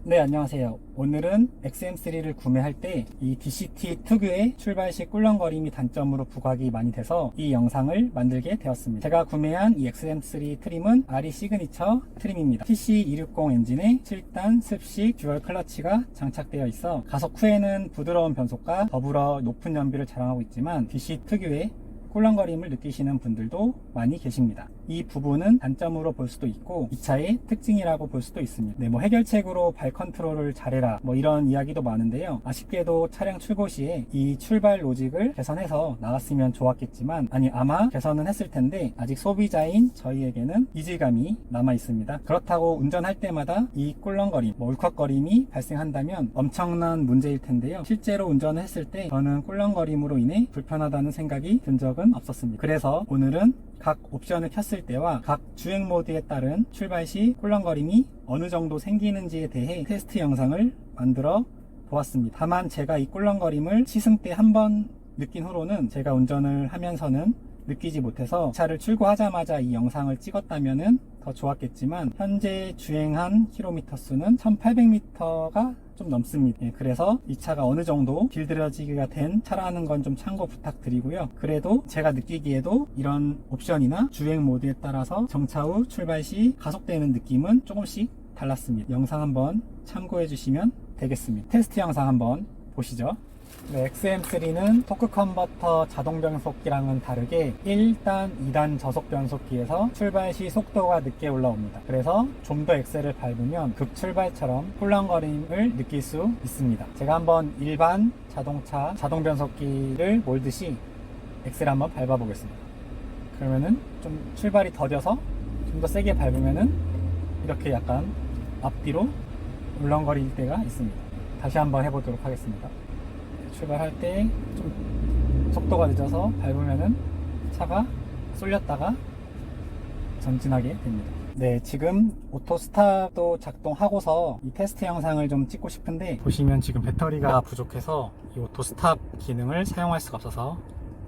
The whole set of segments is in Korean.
네, 안녕하세요. 오늘은 XM3를 구매할 때 이 DCT 특유의 출발 시 꿀렁거림이 단점으로 부각이 많이 돼서 이 영상을 만들게 되었습니다. 제가 구매한 이 XM3 트림은 RE 시그니처 트림입니다. TC260 엔진에 7단 습식 듀얼 클러치가 장착되어 있어 가속 후에는 부드러운 변속과 더불어 높은 연비를 자랑하고 있지만 DC 특유의 꿀렁거림을 느끼시는 분들도 많이 계십니다. 이 부분은 단점으로 볼 수도 있고 이 차의 특징이라고 볼 수도 있습니다. 네, 해결책으로 발 컨트롤을 잘해라 이런 이야기도 많은데요. 아쉽게도 차량 출고 시에 이 출발 로직을 개선해서 나왔으면 좋았겠지만 아마 개선은 했을 텐데 아직 소비자인 저희에게는 이질감이 남아 있습니다. 그렇다고 운전할 때마다 이 꿀렁거림, 울컥거림이 발생한다면 엄청난 문제일 텐데요. 실제로 운전을 했을 때 저는 꿀렁거림으로 인해 불편하다는 생각이 든 적은 없었습니다. 그래서 오늘은 각 옵션을 켰을 때와 각 주행 모드에 따른 출발 시 꿀렁거림이 어느 정도 생기는지에 대해 테스트 영상을 만들어 보았습니다. 다만 제가 이 꿀렁거림을 시승 때 한번 느낀 후로는 제가 운전을 하면서는 느끼지 못해서 차를 출고하자마자 이 영상을 찍었다면 더 좋았겠지만 현재 주행한 킬로미터 수는 1800m가 좀 넘습니다. 그래서 이 차가 어느 정도 길들여지기가 된 차라는 건 좀 참고 부탁드리고요. 그래도 제가 느끼기에도 이런 옵션이나 주행 모드에 따라서 정차 후 출발 시 가속되는 느낌은 조금씩 달랐습니다. 영상 한번 참고해 주시면 되겠습니다. 테스트 영상 한번 보시죠. 네, XM3는 토크 컨버터 자동 변속기랑은 다르게 1단, 2단 저속 변속기에서 출발 시 속도가 늦게 올라옵니다. 그래서 좀 더 엑셀을 밟으면 급출발처럼 꿀렁거림을 느낄 수 있습니다. 제가 한번 일반 자동차 자동 변속기를 몰듯이 엑셀을 한번 밟아 보겠습니다. 그러면은 좀 출발이 더뎌서 좀 더 세게 밟으면은 이렇게 약간 앞뒤로 울렁거릴 때가 있습니다. 다시 한번 해보도록 하겠습니다. 출발할 때 좀 속도가 늦어서 밟으면은 차가 쏠렸다가 전진하게 됩니다. 네, 지금 오토 스탑도 작동하고서 이 테스트 영상을 좀 찍고 싶은데 보시면 지금 배터리가 부족해서 이 오토 스탑 기능을 사용할 수가 없어서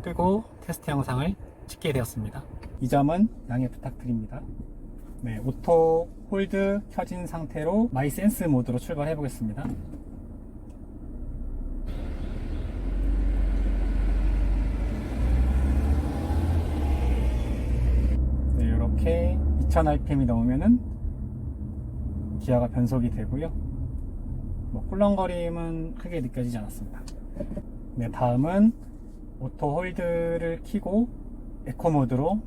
끄고 테스트 영상을 찍게 되었습니다. 이 점은 양해 부탁드립니다. 네, 오토 홀드 켜진 상태로 마이 센스 모드로 출발해 보겠습니다. 이렇게 2000rpm이 넘으면은 기아가 변속이 되고요. 꿀렁거림은 크게 느껴지지 않았습니다. 네, 다음은 오토 홀드를 켜고 에코 모드로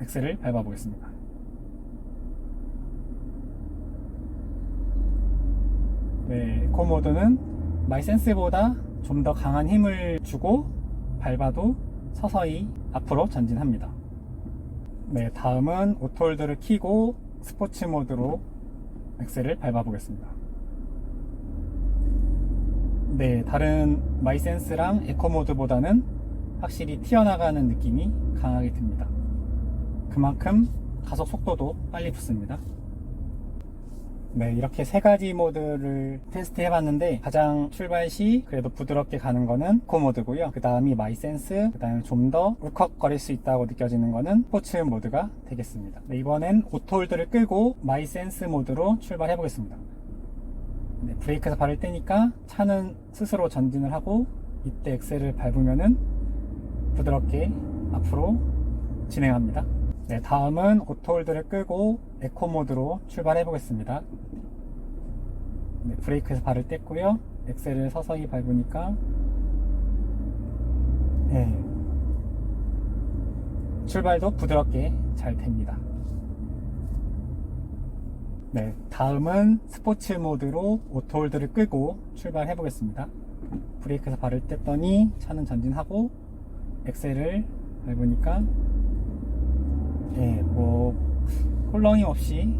엑셀을 밟아 보겠습니다. 네, 에코 모드는 마이센스보다 좀 더 강한 힘을 주고 밟아도 서서히 앞으로 전진합니다. 네, 다음은 오토홀드를 켜고 스포츠 모드로 엑셀을 밟아 보겠습니다. 네, 다른 마이센스랑 에코 모드보다는 확실히 튀어나가는 느낌이 강하게 듭니다. 그만큼 가속 속도도 빨리 붙습니다. 네, 이렇게 세 가지 모드를 테스트 해봤는데 가장 출발 시 그래도 부드럽게 가는 거는 에코 모드고요. 그 다음이 마이센스, 그 다음에 좀 더 울컥거릴 수 있다고 느껴지는 거는 스포츠 모드가 되겠습니다. 네, 이번엔 오토홀드를 끄고 마이센스 모드로 출발해 보겠습니다. 네, 브레이크에서 발을 떼니까 차는 스스로 전진을 하고 이때 엑셀을 밟으면은 부드럽게 앞으로 진행합니다. 네, 다음은 오토홀드를 끄고 에코 모드로 출발해 보겠습니다. 네, 브레이크에서 발을 뗐고요. 엑셀을 서서히 밟으니까 네, 출발도 부드럽게 잘 됩니다. 네, 다음은 스포츠 모드로 오토홀드를 끄고 출발해 보겠습니다. 브레이크에서 발을 뗐더니 차는 전진하고 엑셀을 밟으니까 꿀렁임 없이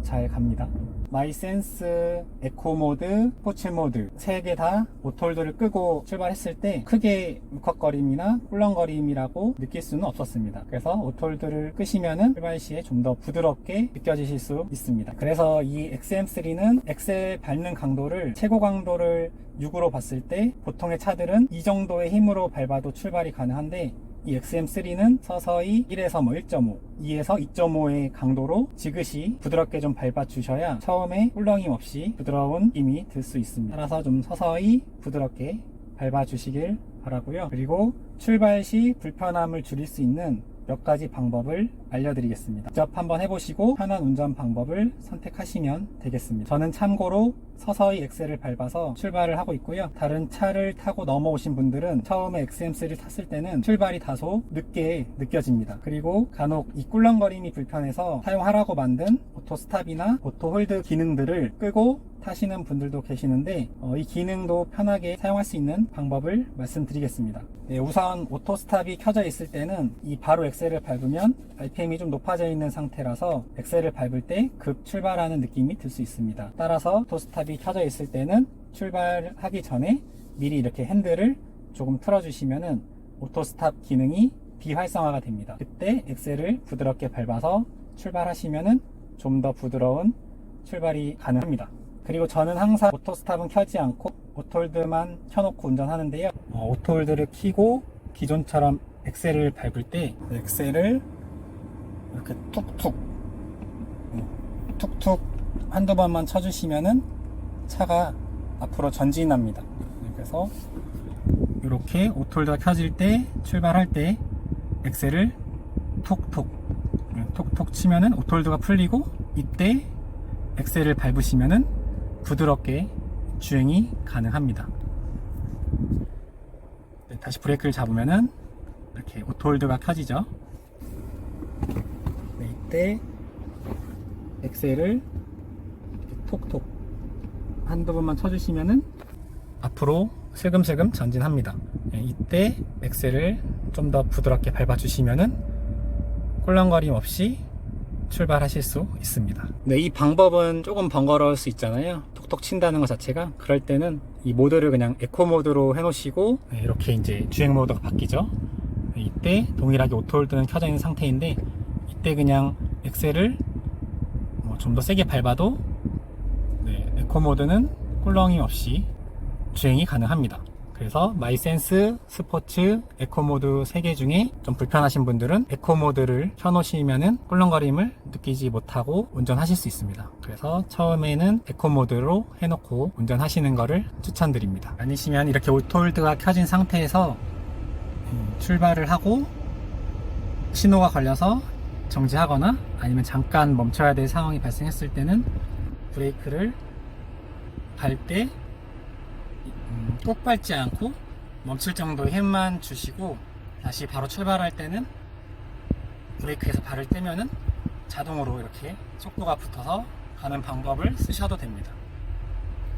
잘 갑니다. 마이센스, 에코 모드, 스포츠 모드 3개 다 오토홀드를 끄고 출발했을 때 크게 울컥거림이나 꿀렁거림이라고 느낄 수는 없었습니다. 그래서 오토홀드를 끄시면은 출발 시에 좀 더 부드럽게 느껴지실 수 있습니다. 그래서 이 XM3는 엑셀 밟는 강도를 최고 강도를 6으로 봤을 때 보통의 차들은 이 정도의 힘으로 밟아도 출발이 가능한데 이 XM3는 서서히 1에서 1.5, 2에서 2.5의 강도로 지그시 부드럽게 좀 밟아주셔야 처음에 꿀렁임 없이 부드러운 힘이 들 수 있습니다. 따라서 좀 서서히 부드럽게 밟아주시길 바라고요. 그리고 출발 시 불편함을 줄일 수 있는 몇 가지 방법을 알려드리겠습니다. 직접 한번 해보시고 편한 운전 방법을 선택하시면 되겠습니다. 저는 참고로 서서히 엑셀을 밟아서 출발을 하고 있고요. 다른 차를 타고 넘어오신 분들은 처음에 XM3를 탔을 때는 출발이 다소 늦게 느껴집니다. 그리고 간혹 이 꿀렁거림이 불편해서 사용하라고 만든 오토 스탑이나 오토 홀드 기능들을 끄고 타시는 분들도 계시는데 이 기능도 편하게 사용할 수 있는 방법을 말씀드리겠습니다. 네, 우선 오토 스탑이 켜져 있을 때는 이 바로 엑셀을 밟으면 RPM이 좀 높아져 있는 상태라서 엑셀을 밟을 때 급 출발하는 느낌이 들 수 있습니다. 따라서 오토 스탑이 켜져 있을 때는 출발하기 전에 미리 이렇게 핸들을 조금 틀어주시면은 오토 스탑 기능이 비활성화가 됩니다. 그때 엑셀을 부드럽게 밟아서 출발하시면은 좀 더 부드러운 출발이 가능합니다. 그리고 저는 항상 오토스탑은 켜지 않고 오토홀드만 켜놓고 운전하는데요. 오토홀드를 켜고 기존처럼 엑셀을 밟을 때 엑셀을 이렇게 툭툭 한두 번만 쳐주시면은 차가 앞으로 전진합니다. 그래서 이렇게 오토홀드가 켜질 때 출발할 때 엑셀을 톡톡 치면은 오토홀드가 풀리고 이때 엑셀을 밟으시면은 부드럽게 주행이 가능합니다. 네, 다시 브레이크를 잡으면은 이렇게 오토홀드가 켜지죠. 네, 이때 엑셀을 톡톡 한두 번만 쳐주시면은 앞으로 슬금슬금 전진합니다. 네, 이때 엑셀을 좀 더 부드럽게 밟아주시면은 꿀렁거림 없이 출발하실 수 있습니다. 네, 이 방법은 조금 번거로울 수 있잖아요. 톡톡 친다는 것 자체가. 그럴 때는 이 모드를 그냥 에코 모드로 해 놓으시고 이렇게 이제 주행 모드가 바뀌죠. 이때 동일하게 오토홀드는 켜져 있는 상태인데 이때 그냥 엑셀을 좀 더 세게 밟아도 에코 모드는 꿀렁임 없이 주행이 가능합니다. 그래서 마이센스, 스포츠, 에코 모드 3개 중에 좀 불편하신 분들은 에코 모드를 켜놓으시면은 꿀렁거림을 느끼지 못하고 운전하실 수 있습니다. 그래서 처음에는 에코 모드로 해놓고 운전하시는 거를 추천드립니다. 아니시면 이렇게 오토홀드가 켜진 상태에서 출발을 하고 신호가 걸려서 정지하거나 아니면 잠깐 멈춰야 될 상황이 발생했을 때는 브레이크를 밟을 때 꼭 밟지 않고 멈출 정도의 힘만 주시고 다시 바로 출발할 때는 브레이크에서 발을 떼면은 자동으로 이렇게 속도가 붙어서 가는 방법을 쓰셔도 됩니다.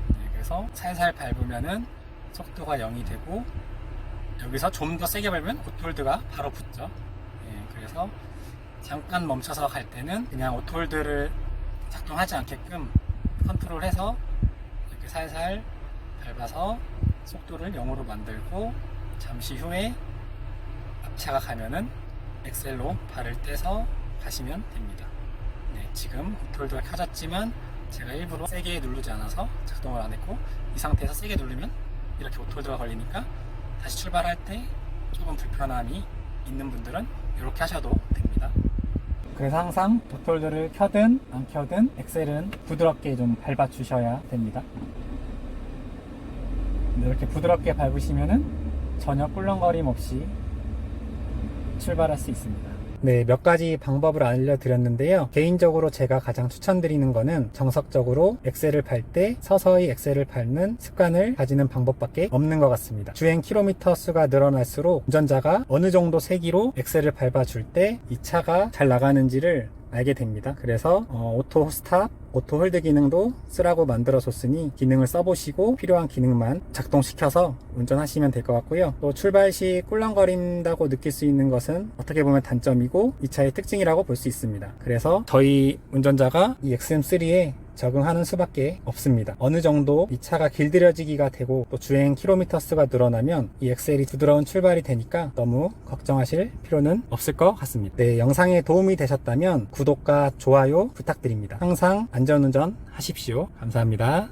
네, 그래서 살살 밟으면은 속도가 0이 되고 여기서 좀 더 세게 밟으면 오토홀드가 바로 붙죠. 네, 그래서 잠깐 멈춰서 갈 때는 그냥 오토홀드를 작동하지 않게끔 컨트롤해서 이렇게 살살 밟아서 속도를 0으로 만들고 잠시 후에 앞차가 가면은 엑셀로 발을 떼서 가시면 됩니다. 네, 지금 오토홀드가 켜졌지만 제가 일부러 세게 누르지 않아서 작동을 안 했고 이 상태에서 세게 누르면 이렇게 오토홀드가 걸리니까 다시 출발할 때 조금 불편함이 있는 분들은 이렇게 하셔도 됩니다. 그래서 항상 오토홀드를 켜든 안 켜든 엑셀은 부드럽게 좀 밟아 주셔야 됩니다. 이렇게 부드럽게 밟으시면은 전혀 꿀렁거림 없이 출발할 수 있습니다. 네, 몇 가지 방법을 알려드렸는데요. 개인적으로 제가 가장 추천드리는 거는 정석적으로 엑셀을 밟을 때 서서히 엑셀을 밟는 습관을 가지는 방법밖에 없는 것 같습니다. 주행 킬로미터 수가 늘어날수록 운전자가 어느 정도 세기로 엑셀을 밟아줄 때 이 차가 잘 나가는지를 알게 됩니다. 그래서 오토 스탑, 오토 홀드 기능도 쓰라고 만들어 줬으니 기능을 써보시고 필요한 기능만 작동시켜서 운전하시면 될 것 같고요. 또 출발 시 꿀렁거린다고 느낄 수 있는 것은 어떻게 보면 단점이고 이 차의 특징이라고 볼 수 있습니다. 그래서 저희 운전자가 이 XM3에 적응하는 수밖에 없습니다. 어느 정도 이 차가 길들여지기가 되고 또 주행 킬로미터 수가 늘어나면 이 엑셀이 부드러운 출발이 되니까 너무 걱정하실 필요는 없을 것 같습니다. 네, 영상에 도움이 되셨다면 구독과 좋아요 부탁드립니다. 항상 안전운전 하십시오. 감사합니다.